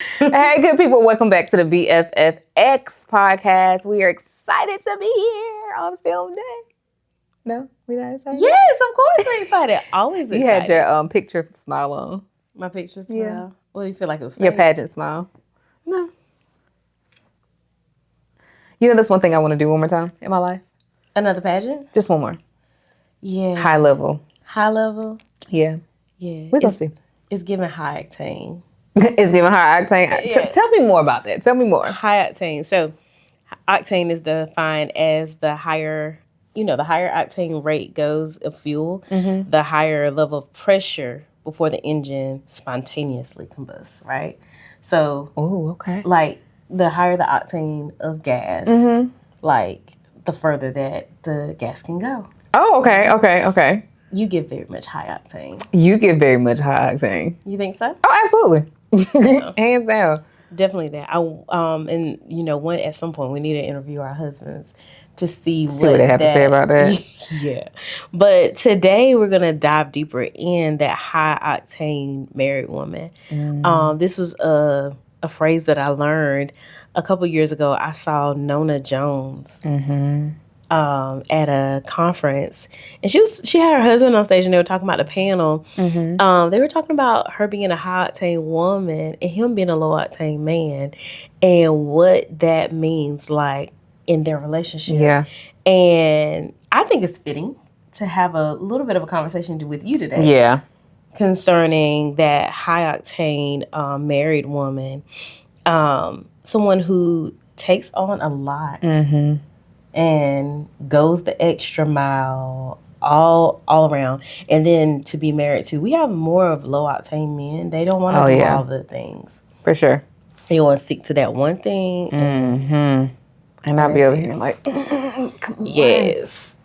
Hey, good people. Welcome back to the BFFX podcast. We are excited to be here on film day. No, we not excited? Yes, of course we're excited. Always excited. You had your picture smile on. My picture smile? Yeah. What do you feel like it was fake? Your pageant smile. No. You know, that's one thing I want to do one more time in my life. Another pageant? Just one more. Yeah. High level. High level? Yeah. Yeah. We're going to see. It's giving high octane. It's giving high octane. Yeah. Tell me more about that. Tell me more. High octane. So octane is defined as the higher, the higher octane rate goes of fuel, the higher level of pressure before the engine spontaneously combusts, right? So, okay. Like the higher the octane of gas, like the further that the gas can go. Oh, okay. You give very much high octane. You give very much high octane. You think so? Oh, absolutely. Hands down. Definitely that. One at some point we need to interview our husbands to see what they have to say about that. Yeah. But today we're gonna dive deeper in that high octane married woman. This was a phrase that I learned a couple years ago. I saw Nona Jones at a conference, and she had her husband on stage, and they were talking about the panel. They were talking about her being a high octane woman and him being a low octane man, and what that means like in their relationship. Yeah. And I think it's fitting to have a little bit of a conversation with you today. Yeah. Concerning that high octane married woman, someone who takes on a lot and goes the extra mile all around, and then to be married to. We have more of low octane men. They don't want to do all the things. For sure. They want to stick to that one thing. And I'll be over here like, come on. Yes.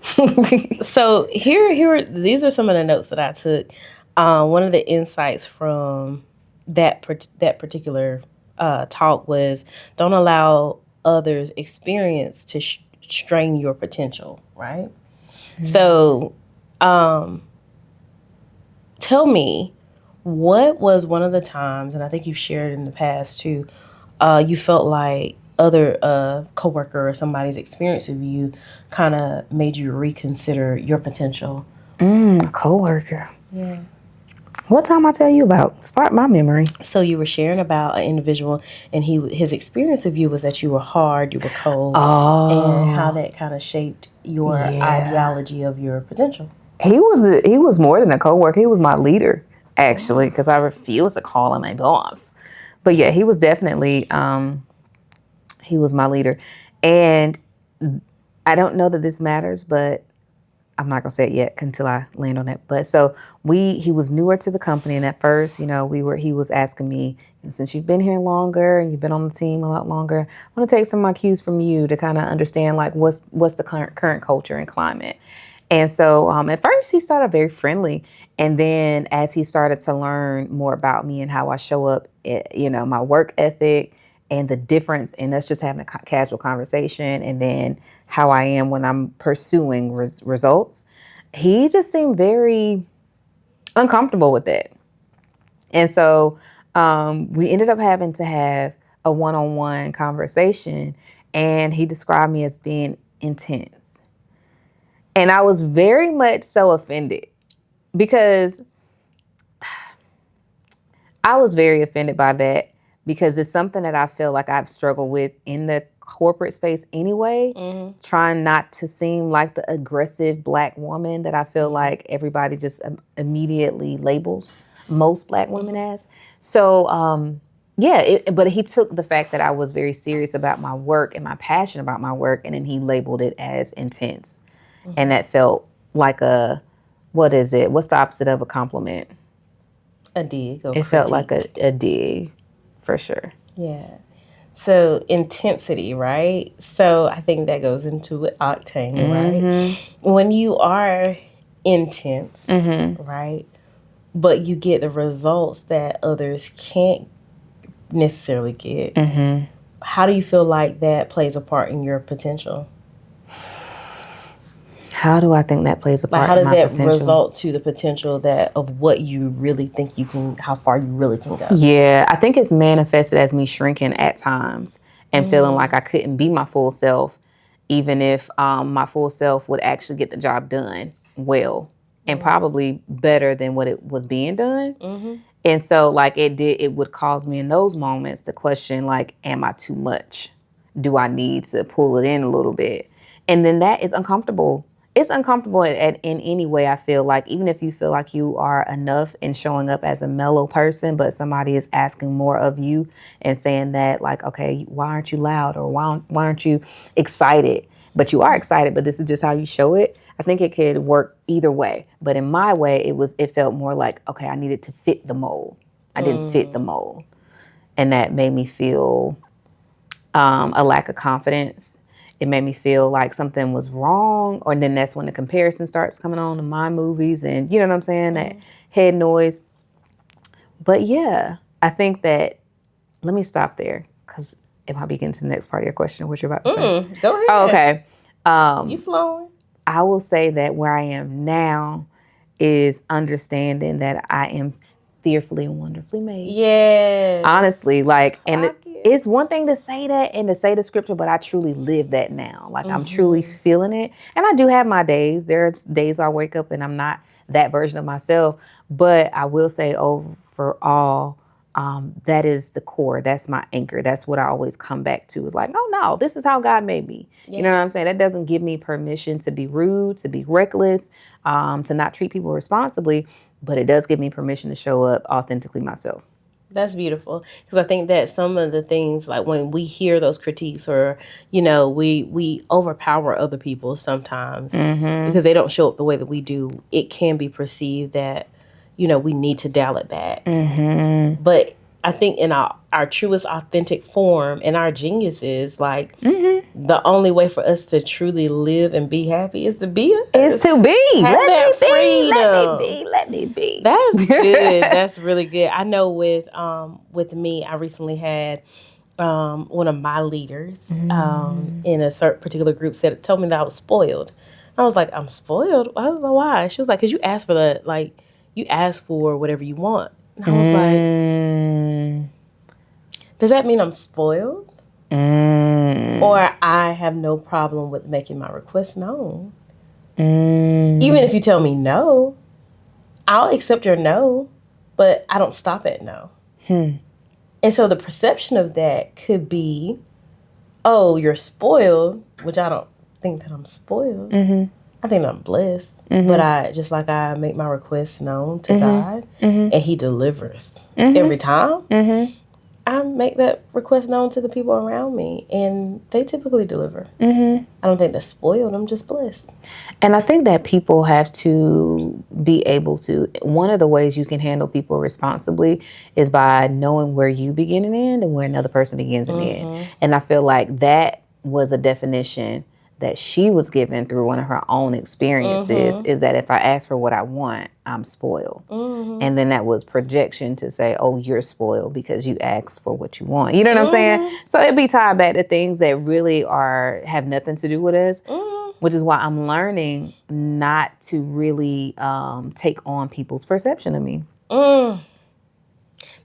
So these are some of the notes that I took. One of the insights from that particular talk was, don't allow others' experience to strain your potential, right? So tell me, what was one of the times, and I think you've shared in the past too, you felt like other coworker or somebody's experience of you kind of made you reconsider your potential? A coworker. Yeah. What time I tell you about? Spark my memory. So you were sharing about an individual, and his experience of you was that you were hard, you were cold, and how that kind of shaped your ideology of your potential. He was more than a coworker. He was my leader, actually, because I refused to call him my boss. But yeah, he was definitely he was my leader, and I don't know that this matters, but I'm not gonna say it yet until I land on that. But so he was newer to the company, and at first, he was asking me, since you've been here longer and you've been on the team a lot longer, I want to take some of my cues from you to kind of understand like what's the current culture and climate. And so at first he started very friendly, and then as he started to learn more about me and how I show up, my work ethic and the difference in us just having a casual conversation, and then how I am when I'm pursuing results, he just seemed very uncomfortable with that. And so we ended up having to have a one-on-one conversation, and he described me as being intense. And I was very much so offended, because I was very offended by that, because it's something that I feel like I've struggled with in the corporate space anyway, trying not to seem like the aggressive Black woman that I feel like everybody just immediately labels most Black women as. So, but he took the fact that I was very serious about my work and my passion about my work, and then he labeled it as intense. And that felt like what is it? What's the opposite of a compliment? A dig. It felt like a dig, for sure. Yeah. So intensity, right? So I think that goes into octane, right? When you are intense, right? But you get the results that others can't necessarily get. How do you feel like that plays a part in your potential? How do I think that plays a Like, part how in does my that potential? result to the potential of what you really think you can, how far you really can go? Yeah, I think it's manifested as me shrinking at times and feeling like I couldn't be my full self, even if my full self would actually get the job done well and probably better than what it was being done. And so, like, it would cause me in those moments to question, like, am I too much? Do I need to pull it in a little bit? And then that is uncomfortable. It's uncomfortable in any way, I feel like, even if you feel like you are enough in showing up as a mellow person, but somebody is asking more of you and saying that, like, okay, why aren't you loud? Or why aren't you excited? But you are excited, but this is just how you show it. I think it could work either way. But in my way, it felt more like, okay, I needed to fit the mold. I didn't fit the mold. And that made me feel a lack of confidence. It made me feel like something was wrong. Or then that's when the comparison starts coming on in my movies and you know what I'm saying? That head noise. But yeah, I think that, let me stop there because it might be getting to the next part of your question, what you're about to say. Go ahead. Oh, okay. You flowing. I will say that where I am now is understanding that I am fearfully and wonderfully made. Yes. Honestly, like, and it's one thing to say that and to say the scripture, but I truly live that now. Like, I'm truly feeling it. And I do have my days. There's days I wake up and I'm not that version of myself. But I will say overall, that is the core. That's my anchor. That's what I always come back to. Is like, oh no, this is how God made me. Yeah. You know what I'm saying? That doesn't give me permission to be rude, to be reckless, to not treat people responsibly. But it does give me permission to show up authentically myself. That's beautiful. Because I think that some of the things, like when we hear those critiques or, you know, we overpower other people sometimes because they don't show up the way that we do, it can be perceived that, you know, we need to dial it back. But I think in our truest authentic form and our geniuses, like the only way for us to truly live and be happy is to be us. Is to be. Let me be. That's good. That's really good. I know with me, I recently had one of my leaders in a certain particular group told me that I was spoiled. I was like, I'm spoiled? I don't know why. She was like, because you asked for you asked for whatever you want. And I was like, does that mean I'm spoiled? Or I have no problem with making my request known? Even if you tell me no, I'll accept your no, but I don't stop at no. And so the perception of that could be, oh, you're spoiled, which I don't think that I'm spoiled. I think I'm blessed. But I make my requests known to God, and He delivers every time. I make that request known to the people around me, and they typically deliver. I don't think they're spoiled. I'm just blessed. And I think that people have to be able to, one of the ways you can handle people responsibly is by knowing where you begin and end and where another person begins and end. And I feel like that was a definition that she was given through one of her own experiences, is that if I ask for what I want, I'm spoiled. And then that was projection to say, oh, you're spoiled because you asked for what you want. You know what I'm saying? So it'd be tied back to things that really have nothing to do with us, which is why I'm learning not to really take on people's perception of me.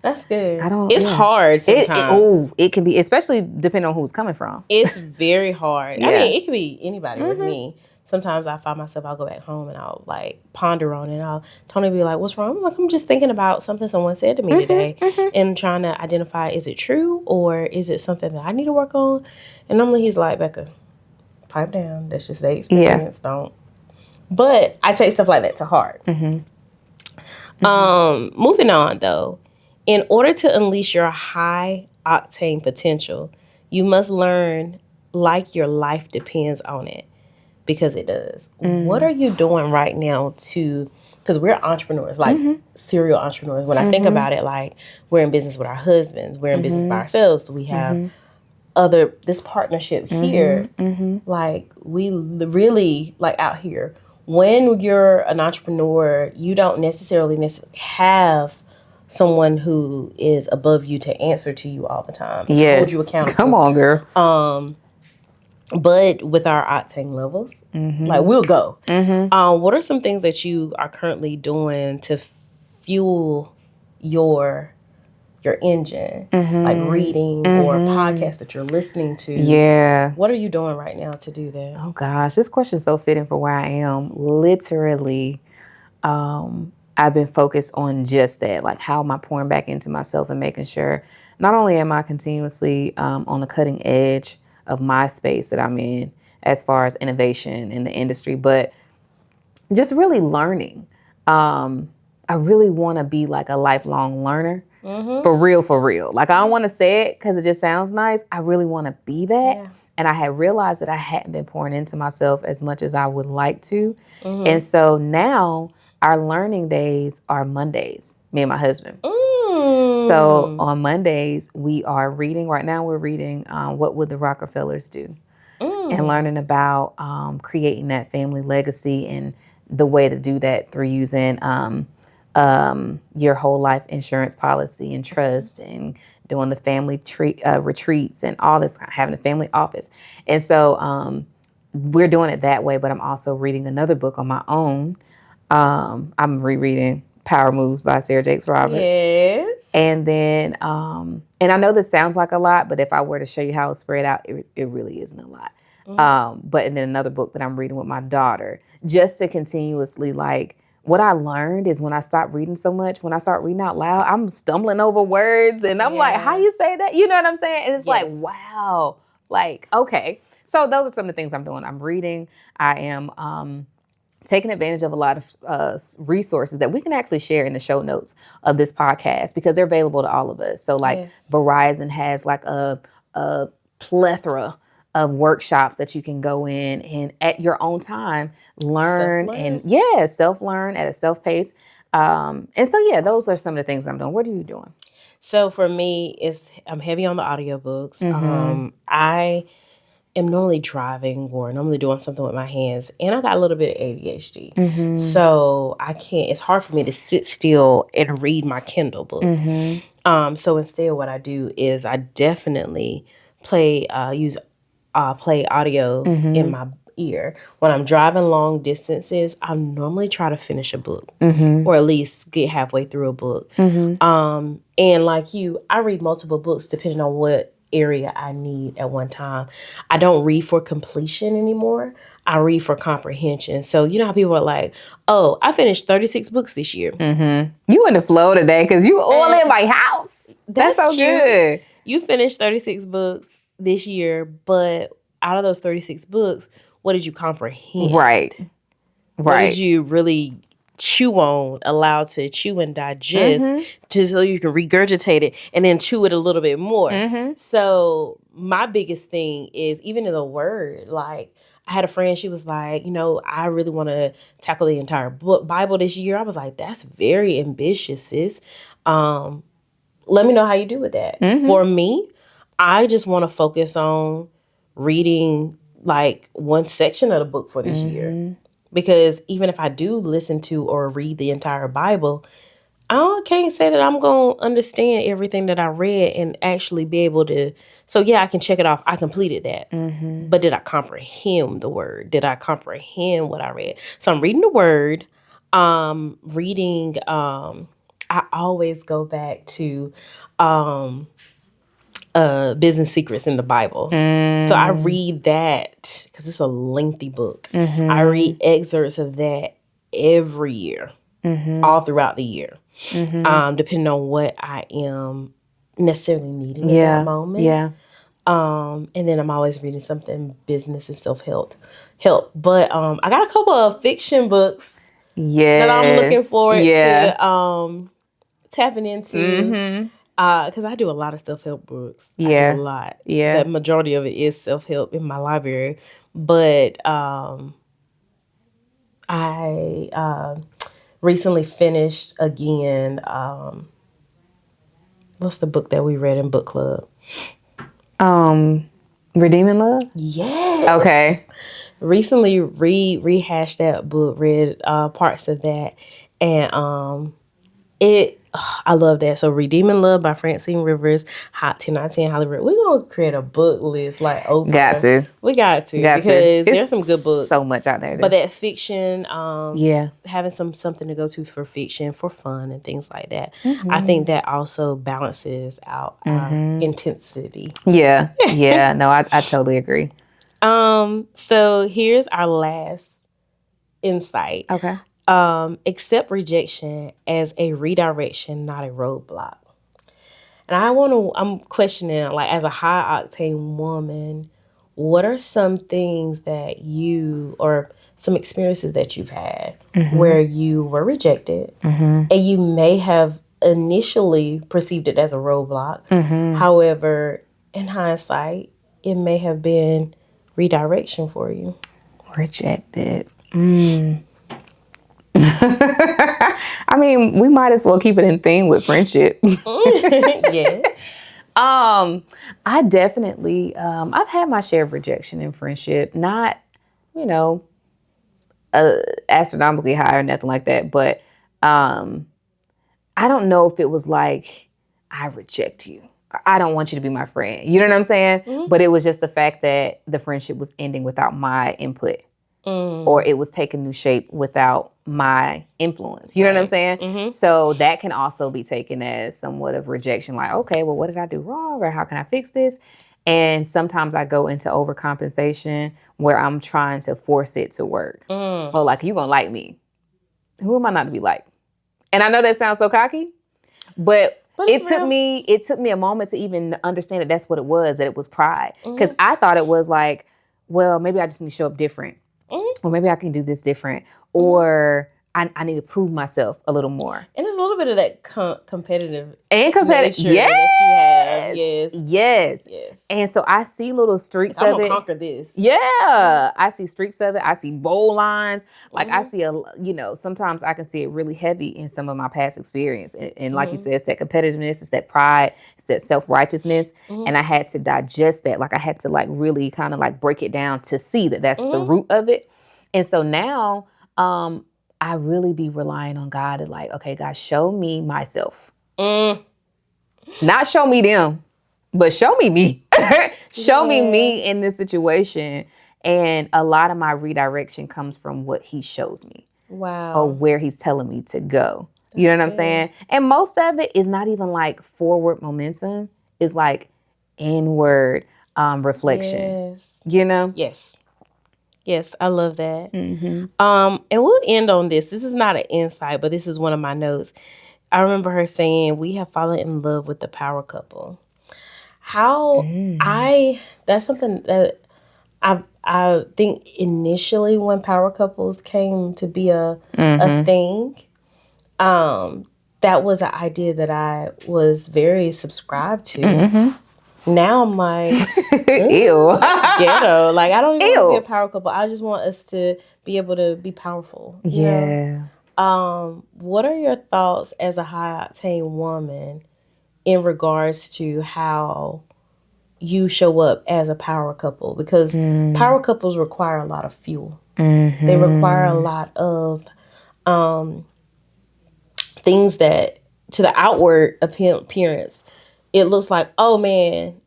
That's good. It's hard sometimes. It can be, especially depending on who it's coming from. It's very hard. I mean, it can be anybody with me. Sometimes I find myself, I'll go back home and I'll like ponder on it. Tony will be like, what's wrong? I'm like, I'm just thinking about something someone said to me today and trying to identify, is it true or is it something that I need to work on? And normally he's like, Becca, pipe down. That's just the experience. Don't. But I take stuff like that to heart. Moving on though. In order to unleash your high octane potential, you must learn like your life depends on it, because it does. What are you doing right now because we're entrepreneurs, like serial entrepreneurs. When I think about it, like we're in business with our husbands, we're in business by ourselves. So we have this partnership here. Like we really, like out here, when you're an entrepreneur, you don't necessarily have someone who is above you to answer to you all the time. To hold you accountable. Come on, girl. But with our octane levels, like we'll go. What are some things that you are currently doing to fuel your engine, like reading or podcasts that you're listening to? Yeah. What are you doing right now to do that? Oh gosh, this question's so fitting for where I am. Literally, I've been focused on just that. Like, how am I pouring back into myself and making sure not only am I continuously on the cutting edge of my space that I'm in as far as innovation in the industry, but just really learning. I really want to be like a lifelong learner. For real, for real. Like, I don't want to say it because it just sounds nice. I really want to be that. Yeah. And I had realized that I hadn't been pouring into myself as much as I would like to. And so now our learning days are Mondays, me and my husband. So on Mondays, we are reading. Right now, we're reading What Would the Rockefellers Do? And learning about creating that family legacy and the way to do that through using your whole life insurance policy and trust and doing the family retreats and all this, having a family office. And so we're doing it that way, but I'm also reading another book on my own. I'm rereading Power Moves by Sarah Jakes Roberts. Yes. And then, and I know this sounds like a lot, but if I were to show you how it's spread out, it really isn't a lot. But and then another book that I'm reading with my daughter, just to continuously, like, what I learned is when I stop reading so much, when I start reading out loud, I'm stumbling over words and I'm like, how you say that? You know what I'm saying? And it's like, wow, like, okay. So those are some of the things I'm doing. I'm reading. I am taking advantage of a lot of resources that we can actually share in the show notes of this podcast because they're available to all of us. So like Verizon has like a plethora of workshops that you can go in and at your own time learn and self-learn at a self-pace. And so, those are some of the things I'm doing. What are you doing? So for me, I'm heavy on the audiobooks. I am normally driving or normally doing something with my hands, and I got a little bit of ADHD. So it's hard for me to sit still and read my Kindle book. So instead what I do is I definitely play audio in my ear. When I'm driving long distances, I normally try to finish a book or at least get halfway through a book. And like you, I read multiple books depending on what area I need at one time. I don't read for completion anymore. I read for comprehension. So you know how people are like, oh, I finished 36 books this year. You in the flow today because you all in my house. That's so cute. Good. You finished 36 books this year, but out of those 36 books, what did you comprehend? Right. What did you really chew on, allow to chew and digest just so you can regurgitate it and then chew it a little bit more? So my biggest thing is even in the word, like I had a friend, she was like, I really want to tackle the entire Bible this year. I was like, that's very ambitious, sis. Let me know how you do with that. For me, I just want to focus on reading like one section of the book for this year. Because even if I do listen to or read the entire Bible, I can't say that I'm going to understand everything that I read and actually be able to. So I can check it off. I completed that. But did I comprehend the word? Did I comprehend what I read? So I'm reading the word, reading, I always go back to Business Secrets in the Bible. So I read that because it's a lengthy book. I read excerpts of that every year, all throughout the year, depending on what I am necessarily needing at that moment. And then I'm always reading something business and self-help. But I got a couple of fiction books that I'm looking forward to tapping into. Because I do a lot of self-help books. I do a lot. The majority of it is self-help in my library. But I recently finished again, what's the book that we read in book club? Redeeming Love? Yes. Okay. Recently rehashed that book, read parts of that. And I love that. So Redeeming Love by Francine Rivers, Hot 10 out of 10 Hollywood. We're going to create a book list like Oprah. Got to. We got to. Got because to. there's some good books. So much out there. But that fiction, yeah, having something to go to for fiction, for fun and things like that. I think that also balances out our intensity. Yeah. Yeah. No, I totally agree. So here's our last insight. Okay. Accept rejection as a redirection, not a roadblock. And I'm questioning, like, as a high octane woman, what are some things that or some experiences that you've had where you were rejected and you may have initially perceived it as a roadblock. However, in hindsight, it may have been redirection for you. Rejected. I mean, we might as well keep it in theme with friendship. Yeah. I definitely, I've had my share of rejection in friendship. Not, astronomically high or nothing like that. But I don't know if it was like, I reject you. I don't want you to be my friend. You know what I'm saying? But it was just the fact that the friendship was ending without my input. Or it was taking new shape without my influence. You know what I'm saying? So that can also be taken as somewhat of rejection. Like, okay, well, what did I do wrong? Or how can I fix this? And sometimes I go into overcompensation where I'm trying to force it to work. Oh, like, you gonna like me. Who am I not to be liked? And I know that sounds so cocky, but it took me a moment to even understand that that's what it was, that it was pride. Because I thought it was like, well, maybe I just need to show up different. Or maybe I can do this different. Or I need to prove myself a little more. And there's a little bit of that competitive nature that you have. Yes. And so I see little streaks of it. I'm gonna conquer this. Yeah. I see streaks of it. I see bold lines. Like I see sometimes I can see it really heavy in some of my past experience. And like you said, it's that competitiveness, it's that pride, it's that self-righteousness. And I had to digest that. Like I had to like really kind of like break it down to see that that's the root of it. And so now, I really be relying on God to like, okay, God, show me myself. Not show me them, but show me me. Show me in this situation. And a lot of my redirection comes from what he shows me. Wow. Or where he's telling me to go. You know what I'm saying? And most of it is not even like forward momentum. It's like inward reflection. Yes. You know? Yes, I love that. And we'll end on this. This is not an insight, but this is one of my notes. I remember her saying, we have fallen in love with the power couple. That's something that I think initially when power couples came to be a thing, that was an idea that I was very subscribed to. Now I'm like, ew, ghetto. Like, I don't even want to be a power couple. I just want us to be able to be powerful. You know? What are your thoughts as a high octane woman in regards to how you show up as a power couple? Because power couples require a lot of fuel. They require a lot of things that to the outward appearance, it looks like, oh man,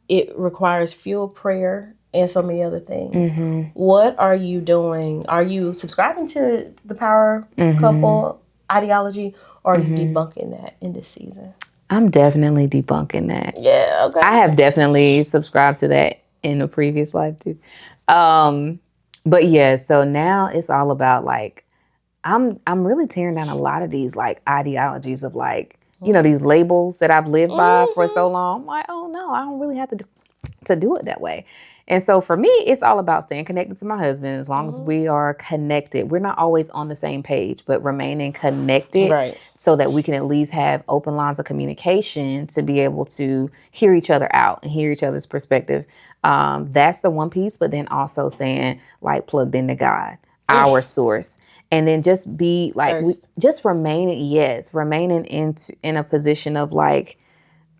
it requires fuel, prayer, and so many other things. What are you doing? Are you subscribing to the power couple ideology, or are you debunking that in this season? I'm definitely debunking that. Yeah, okay. I have definitely subscribed to that in a previous life too. But yeah, so now it's all about like, I'm really tearing down a lot of these like ideologies of like, these labels that I've lived by for so long. I'm like, oh no, I don't really have to do it that way. And so for me, it's all about staying connected to my husband. As long as we are connected, we're not always on the same page, but remaining connected so that we can at least have open lines of communication to be able to hear each other out and hear each other's perspective. That's the one piece, but then also staying like plugged into God, our source. And then just be like, remaining in a position of like,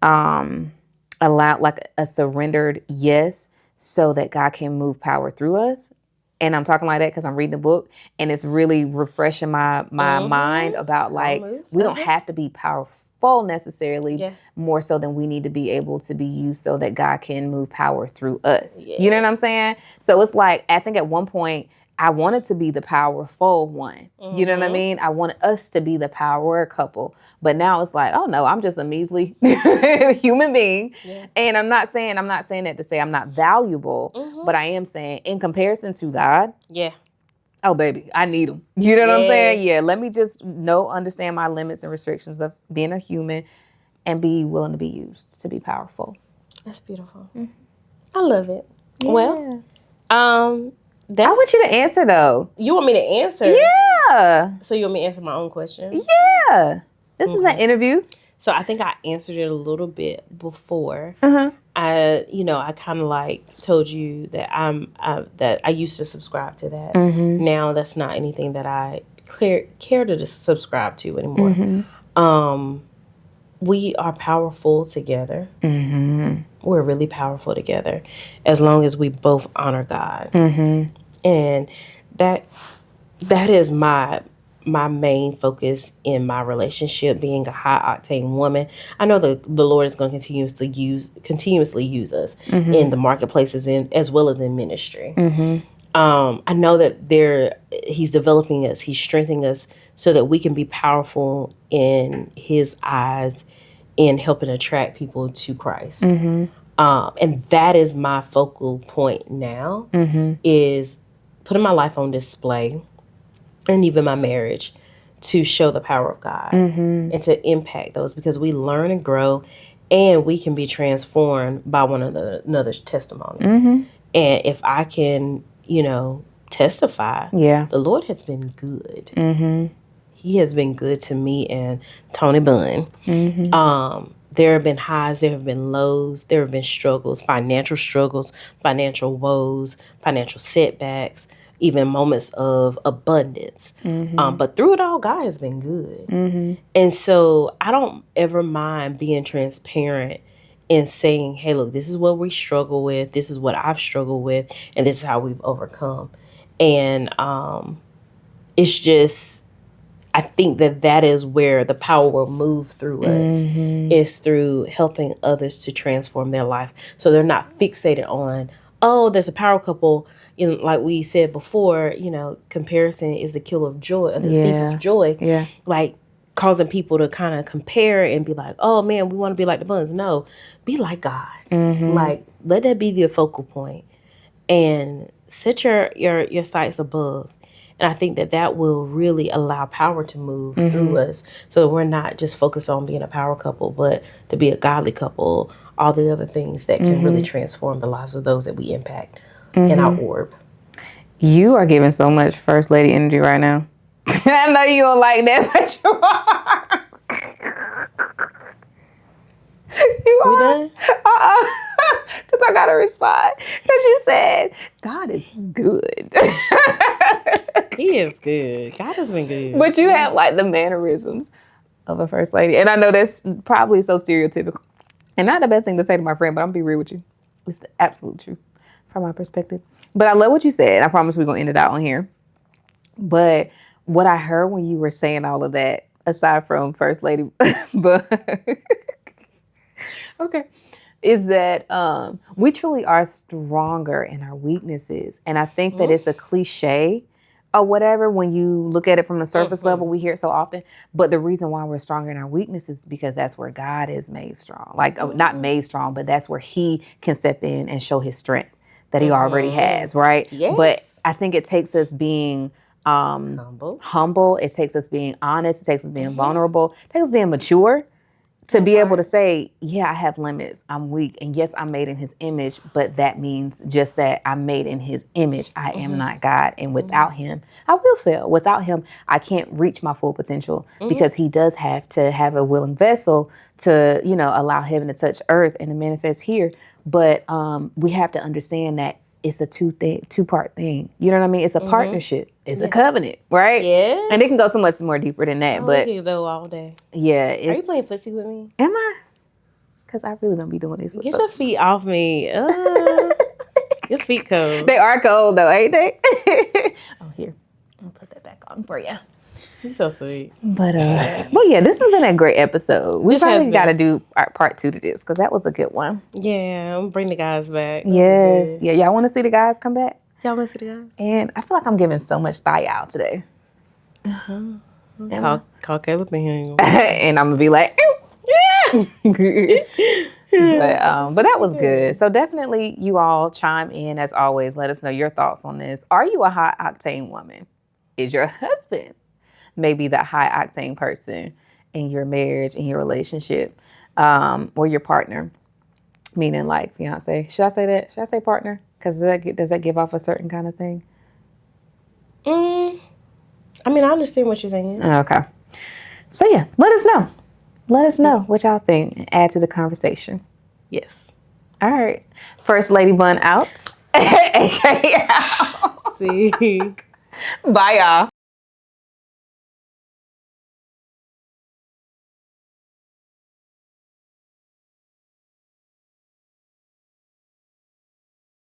allow like a surrendered yes, so that God can move power through us And I'm talking like that because I'm reading the book, and it's really refreshing my mind about like we don't have to be powerful necessarily, more so than we need to be able to be used so that God can move power through us. Yes. You know what I'm saying? So it's like, I think at one point I wanted to be the powerful one. You know what I mean? I wanted us to be the power couple. But now it's like, oh no, I'm just a measly human being. Yeah. And I'm not saying that to say I'm not valuable, but I am saying in comparison to God. Yeah. Oh, baby, I need him. You know what I'm saying? Yeah, let me just understand my limits and restrictions of being a human and be willing to be used to be powerful. That's beautiful. Mm-hmm. I love it. Yeah. Well, I want you to answer, though. You want me to answer? Yeah. So you want me to answer my own question? Yeah. This is an interview. So I think I answered it a little bit before. Uh-huh. I kind of like told you that that I used to subscribe to that. Mm-hmm. Now that's not anything that I care to subscribe to anymore. Mm-hmm. We are powerful together. Mm-hmm. We're really powerful together as long as we both honor God. Mm-hmm. And that is my main focus in my relationship, being a high octane woman. I know the Lord is going to continuously use us in the marketplaces as well as in ministry. Mm-hmm. I know that He's developing us, He's strengthening us so that we can be powerful in His eyes in helping attract people to Christ. Mm-hmm. And that is my focal point now, is putting my life on display, and even my marriage, to show the power of God and to impact those, because we learn and grow and we can be transformed by one another's testimony. Mm-hmm. And if I can, testify, the Lord has been good. Mm-hmm. He has been good to me and Tony Bunn. Mm-hmm. There have been highs, there have been lows, there have been struggles, financial woes, financial setbacks, even moments of abundance. Mm-hmm. But through it all, God has been good. Mm-hmm. And so I don't ever mind being transparent and saying, hey, look, this is what we struggle with. This is what I've struggled with. And this is how we've overcome. And it's just, I think that is where the power will move through us, is through helping others to transform their life. So they're not fixated on, oh, there's a power couple. Like we said before, comparison is the killer of joy, or the thief of joy. Yeah. Like causing people to kind of compare and be like, oh man, we want to be like the Buns. No, be like God. Mm-hmm. Like, let that be your focal point and set your sights above. And I think that will really allow power to move through us, so that we're not just focused on being a power couple, but to be a godly couple, all the other things that can really transform the lives of those that we impact in our orb. You are giving so much First Lady energy right now. I know you don't like that, but you are. You are. We done? Because I got to respond. Because you said, God is good. He is good. God has been good. But you have like the mannerisms of a First Lady. And I know that's probably so stereotypical. And not the best thing to say to my friend, but I'm going to be real with you. It's the absolute truth from my perspective. But I love what you said. I promise we're going to end it out on here. But what I heard when you were saying all of that, aside from First Lady, but okay, is that we truly are stronger in our weaknesses. And I think that it's a cliche or whatever when you look at it from the surface level. We hear it so often. But the reason why we're stronger in our weaknesses is because that's where God is made strong. Like, not made strong, but that's where He can step in and show His strength that He already has, right? Yes. But I think it takes us being humble. It takes us being honest. It takes us being vulnerable. It takes us being mature to be able to say, yeah, I have limits. I'm weak. And yes, I'm made in His image, but that means just that I'm made in His image. I am not God. And without Him, I will fail. Without Him, I can't reach my full potential, because He does have to have a willing vessel to, allow heaven to touch earth and to manifest here. But we have to understand that it's a two-part thing. You know what I mean? It's a partnership. It's a covenant, right? Yeah. And it can go so much more deeper than that. But we can go all day. Yeah. Are you playing footsie with me? Am I? Because I really don't be doing this with Get your feet off me. Your feet cold. They are cold though, ain't they? Oh, here. I'll put that back on for you. You're so sweet. But yeah, this has been a great episode. We This has probably been. got to do part 2 to this because that was a good one. Yeah, I'm bring the guys back. Yes. Yeah, y'all want to see the guys come back? Y'all want to see the guys? And I feel like I'm giving so much thigh out today. Call Caleb in here. And I'm going to be like, yeah. But that was good. So definitely you all chime in as always. Let us know your thoughts on this. Are you a high octane woman? Is your husband maybe the high octane person in your marriage, in your relationship, or your partner? Meaning like fiance. Should I say that? Should I say partner? Because does that give off a certain kind of thing? I mean, I understand what you're saying. Okay. So yeah, let us know. Let us know what y'all think and add to the conversation. Yes. All right. First Lady Bun out. AKA out. See. Bye, y'all.